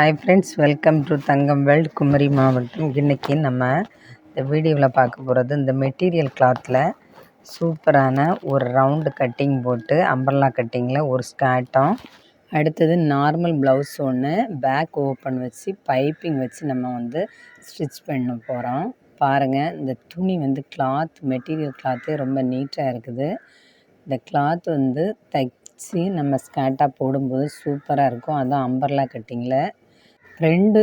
Hi friends, welcome to Thangam world Kumari மாவட்டம். இன்றைக்கி நம்ம இந்த வீடியோவில் பார்க்க போகிறது இந்த மெட்டீரியல் கிளாத்தில் சூப்பரான ஒரு ரவுண்டு கட்டிங் போட்டு அம்பர்லா கட்டிங்கில் ஒரு ஸ்கர்ட்டும், அடுத்தது நார்மல் ப்ளவுஸ் ஒன்று பேக் ஓப்பன் வச்சு பைப்பிங் வச்சு நம்ம ஸ்டிச் பண்ண போகிறோம். பாருங்கள், இந்த துணி மெட்டீரியல் கிளாத்தே ரொம்ப நீட்டாக இருக்குது. இந்த கிளாத் தைச்சி நம்ம ஸ்கர்ட்டாக போடும்போது சூப்பராக இருக்கும். அதுவும் அம்பர்லா கட்டிங்கில் 2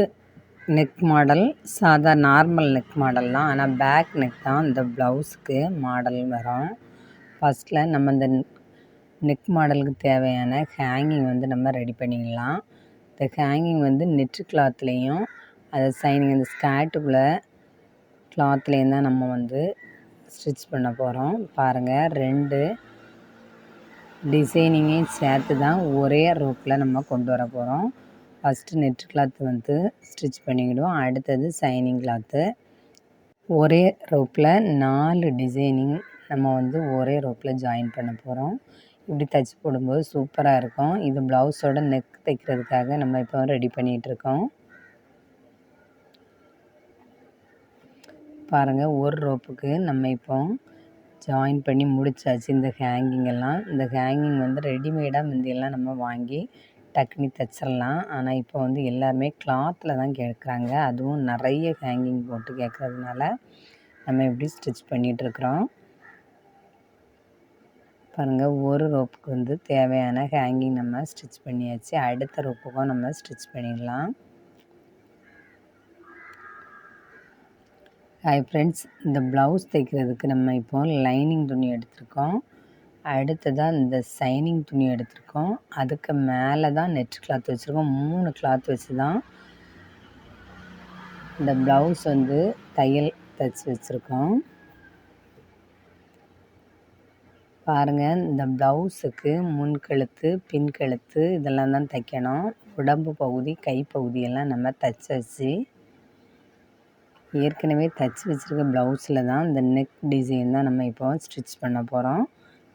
நெக் மாடல், சாதா நார்மல் நெக் மாடல் தான். ஆனால் பேக் நெக் தான் இந்த ப்ளவுஸுக்கு மாடல் வரும். ஃபஸ்ட்டில் நம்ம இந்த நெக் மாடலுக்கு தேவையான ஹேங்கிங் நம்ம ரெடி பண்ணிக்கலாம். இந்த ஹேங்கிங் நெட்டு கிளாத்லேயும் அதை சைனிங் இந்த ஸ்கர்ட்டுக்குள்ளே கிளாத்லேயும் தான் நம்ம ஸ்டிச் பண்ண போகிறோம். பாருங்கள், 2 டிசைனிங்கையும் சேர்த்து தான் ஒரே ரோப்பில் நம்ம கொண்டு வர போகிறோம். ஃபஸ்ட்டு நெட் கிளாத் ஸ்டிச் பண்ணிக்கிடுவோம். அடுத்தது சைனிங் கிளாத்து. ஒரே ரோப்பில் 4 டிசைனிங் நம்ம ஒரே ரோப்பில் ஜாயின் பண்ண போகிறோம். இப்படி தைச்சி போடும்போது சூப்பராக இருக்கும். இது ப்ளவுஸோட நெக் தைக்கிறதுக்காக நம்ம இப்போ ரெடி பண்ணிகிட்ருக்கோம். பாருங்கள், ஒரு ரோப்புக்கு நம்ம இப்போ ஜாயின் பண்ணி முடிச்சாச்சு. இந்த இந்த ஹேங்கிங் ரெடிமேடாக முந்தியெல்லாம் நம்ம வாங்கி டக்குனி தைச்சிடலாம். ஆனால் இப்போ எல்லாருமே கிளாத்தில் தான் கேட்குறாங்க. அதுவும் நிறைய ஹேங்கிங் போட்டு கேட்குறதுனால நம்ம இப்படி ஸ்டிச் பண்ணிகிட்ருக்குறோம். பாருங்கள், ஒரு ரோப்புக்கு தேவையான ஹேங்கிங் நம்ம ஸ்டிச் பண்ணியாச்சு. அடுத்த ரோப்புக்கும் நம்ம ஸ்டிச் பண்ணிடலாம். ஹாய் ஃப்ரெண்ட்ஸ், இந்த ப்ளவுஸ் தைக்கிறதுக்கு நம்ம இப்போ லைனிங் துணி எடுத்திருக்கோம். அடுத்ததாக இந்த சைனிங் துணி எடுத்திருக்கோம். அதுக்கு மேலே தான் நெட் கிளாத் வச்சுருக்கோம். 3 கிளாத் வச்சு தான் இந்த ப்ளவுஸ் தையல் தைச்சி வச்சுருக்கோம். பாருங்கள், இந்த ப்ளவுஸுக்கு முன்கழுத்து, பின்கழுத்து இதெல்லாம் தான் தைக்கணும். உடம்பு பகுதி, கைப்பகுதியெல்லாம் நம்ம தைச்சாச்சு. ஏற்கனவே தைச்சி வச்சுருக்க ப்ளவுஸில் தான் இந்த நெக் டிசைன் தான் நம்ம இப்போ ஸ்டிச் பண்ண போகிறோம்.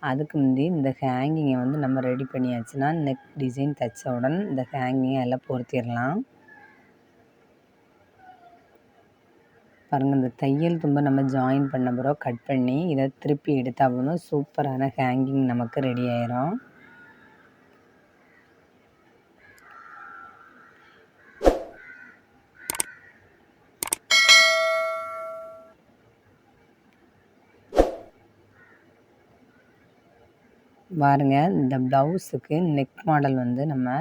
அதுக்கு முந்தி இந்த ஹேங்கிங்கை நம்ம ரெடி பண்ணியாச்சுன்னா நெக் டிசைன் தைச்சவுடன் இந்த ஹேங்கிங்கை எல்லாம் பொருத்திடலாம். பாருங்கள், இந்த தையல் தும்பை நம்ம ஜாயின் பண்ண பிறகு கட் பண்ணி இதை திருப்பி எடுத்தால் போதும் சூப்பரான ஹேங்கிங் நமக்கு ரெடி ஆயிரும். பாருங்கள், இந்த ப்ளவுஸுக்கு நெக் மாடல் நம்ம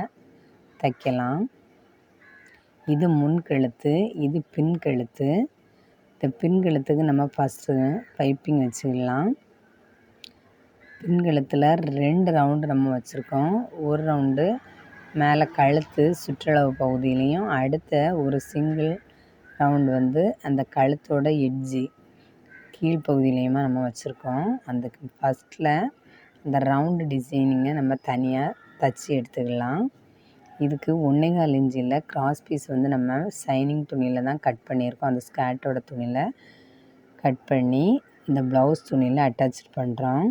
தைக்கலாம். இது முன்கழுத்து, இது பின்கழுத்து. இந்த பின்கழுத்துக்கு நம்ம ஃபஸ்ட்டு பைப்பிங் வச்சுக்கலாம். பின்கழுத்தில் 2 ரவுண்டு நம்ம வச்சுருக்கோம். ஒரு ரவுண்டு மேலே கழுத்து சுற்றளவு பகுதியிலையும், அடுத்த ஒரு சிங்கிள் ரவுண்டு அந்த கழுத்தோட எட்ஜி கீழ்ப்பகுதியிலையுமா நம்ம வச்சுருக்கோம். அந்த ஃபஸ்ட்டில் அந்த ரவுண்டு டிசைனிங்கை நம்ம தனியாக தைச்சி எடுத்துக்கலாம். இதுக்கு 1.25 இன்ச்சில் கிராஸ் பீஸ் நம்ம சைனிங் துணியில் தான் கட் பண்ணியிருக்கோம். அந்த ஸ்கர்ட்டோட துணியில் கட் பண்ணி இந்த ப்ளவுஸ் துணியில் அட்டாச் பண்ணுறோம்.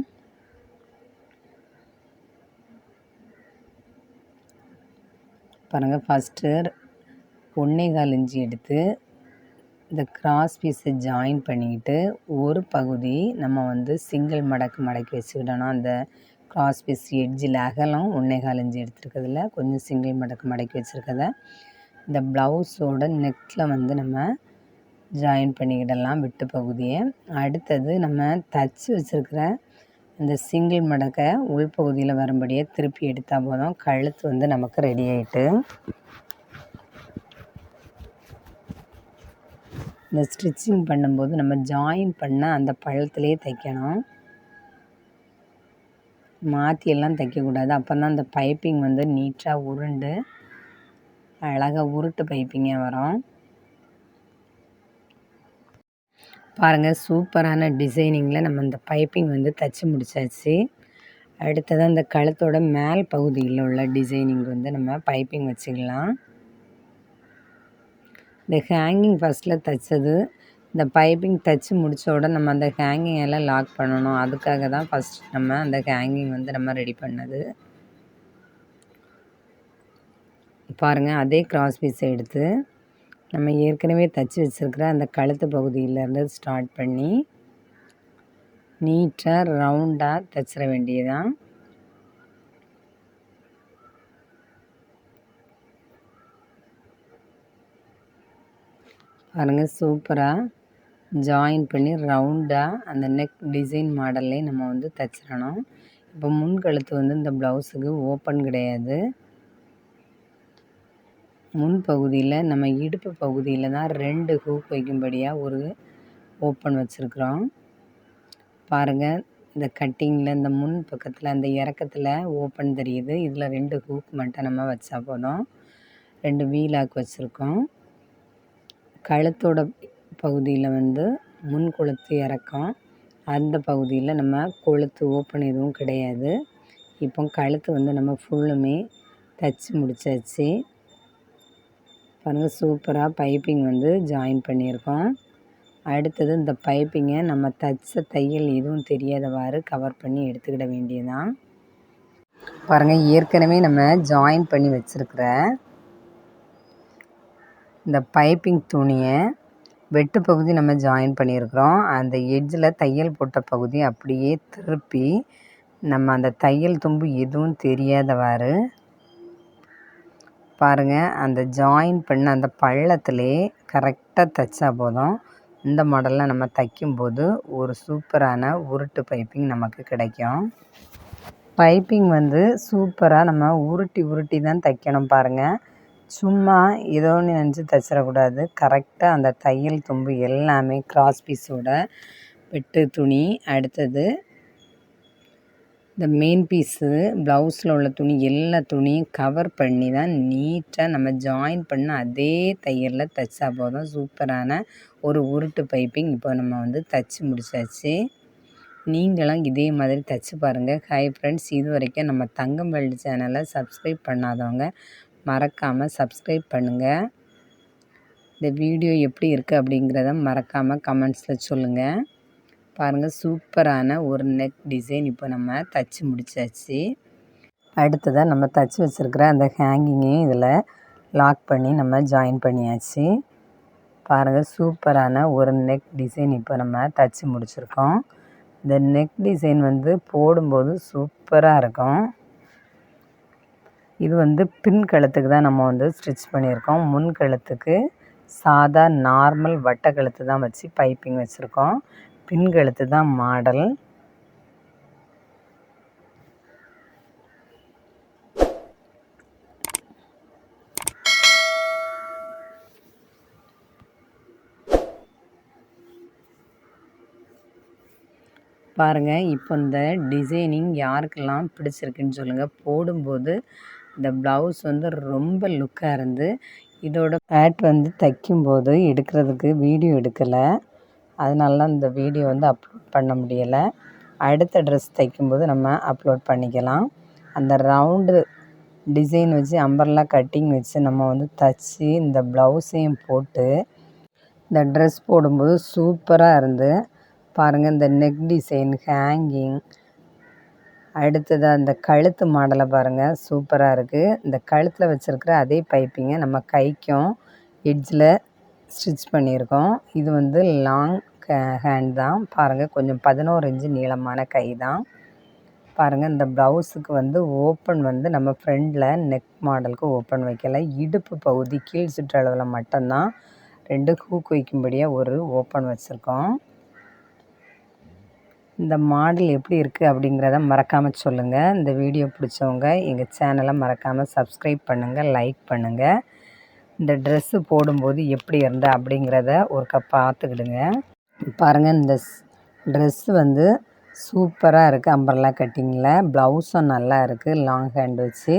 பாருங்கள், ஃபஸ்ட்டு 1.25 இன்ச்சு எடுத்து இந்த கிராஸ் பீஸை ஜாயின் பண்ணிக்கிட்டு ஒரு பகுதி நம்ம சிங்கிள் மடக்கி வச்சுக்கிட்டோன்னா அந்த கிராஸ் பீஸ் எட்ஜில் அகலம் 1.25 இன்ச்சு எடுத்துருக்கிறதுல கொஞ்சம் சிங்கிள் மடக்கி வச்சுருக்கத இந்த ப்ளவுஸோட நெக்கில் நம்ம ஜாயின் பண்ணிக்கிடலாம் விட்டு பகுதியை. அடுத்தது நம்ம தைச்சி வச்சுருக்கிற அந்த சிங்கிள் மடக்கை உள்பகுதியில் வரும்படியே திருப்பி எடுத்தால் போதும் கழுத்து நமக்கு ரெடி ஆகிட்டு. இந்த ஸ்டிச்சிங் பண்ணும்போது நம்ம ஜாயின் பண்ண அந்த பழத்துலேயே தைக்கணும். மாற்றியெல்லாம் தைக்கக்கூடாது. அப்போ தான் அந்த பைப்பிங் நீட்டாக உருண்டு அழகாக உருட்டு பைப்பிங்காக வரும். பாருங்கள், சூப்பரான டிசைனிங்கில் நம்ம இந்த பைப்பிங் தைச்சி முடிச்சாச்சு. அடுத்ததாக இந்த கழுத்தோட மேல் பகுதியில் உள்ள டிசைனிங் நம்ம பைப்பிங் வச்சுக்கலாம். இந்த ஹேங்கிங் ஃபஸ்ட்டில் தைச்சது இந்த பைப்பிங் தைச்சி முடித்தோட நம்ம அந்த ஹேங்கிங் எல்லாம் லாக் பண்ணணும். அதுக்காக தான் ஃபஸ்ட் நம்ம அந்த ஹேங்கிங் நம்ம ரெடி பண்ணது. பாருங்கள், அதே கிராஸ் பீஸை எடுத்து நம்ம ஏற்கனவே தைச்சி வச்சுருக்கிற அந்த கழுத்து பகுதியிலேருந்து ஸ்டார்ட் பண்ணி நீட்டாக ரவுண்டாக தைச்சிட வேண்டியதான். பாருங்கள், சூப்பராக ஜாயின் பண்ணி ரவுண்டாக அந்த நெக் டிசைன் மாடல்லே நம்ம வந்து தைச்சிடணும். இப்போ முன்கழுத்து வந்து இந்த ப்ளவுஸுக்கு ஓப்பன் கிடையாது. முன்பகுதியில் நம்ம இடுப்பு பகுதியில் தான் 2 ஹூக் வைக்கும்படியாக ஒரு ஓப்பன் வச்சுருக்குறோம். பாருங்கள், இந்த கட்டிங்கில் இந்த முன் பக்கத்தில் அந்த இறக்கத்தில் ஓப்பன் தெரியுது. இதில் 2 ஹூக் மட்டும் நம்ம வச்சா போதும். 2 வீலாக் வச்சுருக்கோம். கழுத்தோட பகுதியில் வந்து முன் கொளுத்து இறக்கம், அந்த பகுதியில் நம்ம கொளுத்து ஓப்பன் எதுவும் கிடையாது. இப்போ கழுத்து வந்து நம்ம ஃபுல்லுமே தைச்சி முடிச்சாச்சு. பாருங்கள், சூப்பராக பைப்பிங் வந்து ஜாயின் பண்ணியிருக்கோம். அடுத்தது இந்த பைப்பிங்கை நம்ம தைச்ச தையல் எதுவும் தெரியாதவாறு கவர் பண்ணி எடுத்துக்கிட வேண்டியதான். பாருங்கள், ஏற்கனவே நம்ம ஜாயின் பண்ணி வச்சுருக்கிற இந்த பைப்பிங் துணியை வெட்டு பகுதி நம்ம ஜாயின் பண்ணியிருக்கிறோம். அந்த எட்ஜில் தையல் போட்ட பகுதி அப்படியே திருப்பி நம்ம அந்த தையல் தும்பு எதுவும் தெரியாதவாறு பாருங்கள், அந்த ஜாயின் பண்ண அந்த பள்ளத்திலே கரெக்டாக தைச்சா போதும். இந்த மாடலில் நம்ம தைக்கும்போது ஒரு சூப்பரான உருட்டு பைப்பிங் நமக்கு கிடைக்கும். பைப்பிங் வந்து சூப்பராக நம்ம உருட்டி தான் தைக்கணும். பாருங்கள், சும்மா ஏதோ ஒன்று நினச்சி தைச்சிடக்கூடாது. கரெக்டாக அந்த தையல் தும்பு எல்லாமே கிராஸ் பீஸோட வெட்டு துணி, அடுத்தது இந்த மெயின் பீஸு ப்ளவுஸில் உள்ள துணி எல்லா துணியும் கவர் பண்ணி தான் நீட்டாக நம்ம ஜாயின் பண்ண அதே தையலில் தைச்சா போதும். சூப்பரான ஒரு உருட்டு பைப்பிங் இப்போ நம்ம வந்து தைச்சி முடிச்சாச்சு. நீங்களும் இதே மாதிரி தைச்சி பாருங்கள். ஹாய் ஃப்ரெண்ட்ஸ், இது வரைக்கும் நம்ம தங்கம் வேர்ல்டு சேனலை சப்ஸ்கிரைப் பண்ணாதவங்க மறக்காமல் சப்ஸ்கிரைப் பண்ணுங்கள். இந்த வீடியோ எப்படி இருக்குது அப்படிங்கிறத மறக்காமல் கமெண்ட்ஸில் சொல்லுங்கள். பாருங்கள், சூப்பரான ஒரு நெக் டிசைன் இப்போ நம்ம தைச்சி முடிச்சாச்சு. அடுத்ததாக நம்ம தைச்சி வச்சுருக்கிற அந்த ஹேங்கிங்கையும் இதில் லாக் பண்ணி நம்ம ஜாயின் பண்ணியாச்சு. பாருங்கள், சூப்பரான ஒரு நெக் டிசைன் இப்போ நம்ம தைச்சி முடிச்சிருக்கோம். இந்த நெக் டிசைன் வந்து போடும்போது சூப்பராக இருக்கும். இது வந்து பின் கழுத்துக்கு தான் நம்ம வந்து ஸ்டிச் பண்ணியிருக்கோம். முன் கழுத்துக்கு சாதா நார்மல் வட்ட கழுத்து தான் வச்சு பைப்பிங் வச்சுருக்கோம். பின் கழுத்து தான் மாடல். பாருங்கள், இப்போ இந்த டிசைனிங் யாருக்கெல்லாம் பிடிச்சிருக்குன்னு சொல்லுங்கள். போடும்போது இந்த ப்ளவுஸ் வந்து ரொம்ப லுக்காக இருந்து இதோட பேட் வந்து தைக்கும்போது எடுக்கிறதுக்கு வீடியோ எடுக்கலை. அதனால தான் இந்த வீடியோ வந்து அப்லோட் பண்ண முடியலை. அடுத்த ட்ரெஸ் தைக்கும்போது நம்ம அப்லோட் பண்ணிக்கலாம். அந்த ரவுண்டு டிசைன் வச்சு அம்பர்லா கட்டிங் வச்சு நம்ம வந்து தைச்சி இந்த ப்ளவுஸையும் போட்டு இந்த ட்ரெஸ் போடும்போது சூப்பராக இருந்து பாருங்கள். இந்த நெக் டிசைன், ஹேங்கிங், அடுத்தது அந்த கழுத்து மாடலை பாருங்கள், சூப்பராக இருக்குது. இந்த கழுத்தில் வச்சுருக்கிற அதே பைப்பிங்கை நம்ம கைக்கும் எட்ஜில் ஸ்டிச் பண்ணியிருக்கோம். இது வந்து லாங் ஹேண்ட் தான். பாருங்கள், கொஞ்சம் 11 இன்ச்சு நீளமான கை தான். பாருங்கள், இந்த ப்ளவுஸுக்கு வந்து ஓப்பன் வந்து நம்ம ஃப்ரண்டில் நெக் மாடலுக்கு ஓப்பன் வைக்கலை. இடுப்பு பகுதி கீழ் சுற்றளவில் மட்டும்தான் 2 ஹூக் வைக்கும்படியாக ஒரு ஓப்பன் வச்சுருக்கோம். இந்த மாடல் எப்படி இருக்குது அப்படிங்கிறத மறக்காமல் சொல்லுங்கள். இந்த வீடியோ பிடிச்சவங்க எங்கள் சேனலை மறக்காமல் சப்ஸ்கிரைப் பண்ணுங்கள், லைக் பண்ணுங்கள். இந்த ட்ரெஸ்ஸு போடும்போது எப்படி இருந்தால் அப்படிங்கிறத ஒருக்கா பார்த்துக்கிடுங்க. பாருங்கள், இந்த ட்ரெஸ்ஸு வந்து சூப்பராக இருக்குது. அம்பர்லா கட்டிங்கில் ப்ளவுஸும் நல்லா இருக்குது, லாங் ஹேண்ட் வச்சு.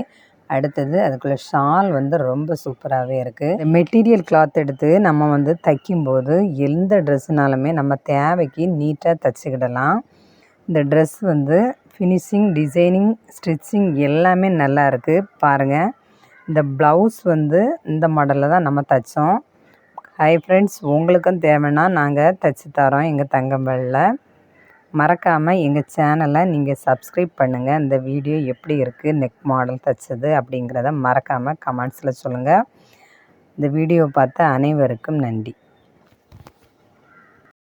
அடுத்தது அதுக்குள்ளே ஷால் வந்து ரொம்ப சூப்பராகவே இருக்குது. இந்த மெட்டீரியல் கிளாத் எடுத்து நம்ம வந்து தைக்கும்போது எந்த ட்ரெஸ்ஸுனாலுமே நம்ம தேவைக்கு நீட்டாக தைச்சிக்கிடலாம். இந்த ட்ரெஸ் வந்து ஃபினிஷிங், டிசைனிங், ஸ்டிச்சிங் எல்லாமே நல்லா இருக்குது. பாருங்கள், இந்த ப்ளவுஸ் வந்து இந்த மாடலில் தான் நம்ம தைச்சோம். ஹாய் ஃப்ரெண்ட்ஸ், உங்களுக்கும் தேவைன்னா நாங்கள் தைச்சி தரோம் எங்கள் தங்கம் வேர்ல்டில். மறக்காமல் எங்கள் சேனலை நீங்கள் சப்ஸ்கிரைப் பண்ணுங்கள். இந்த வீடியோ எப்படி இருக்குது, நெக் மாடல் தைச்சது அப்படிங்கிறத மறக்காமல் கமெண்ட்ஸில் சொல்லுங்கள். இந்த வீடியோ பார்த்த அனைவருக்கும் நன்றி.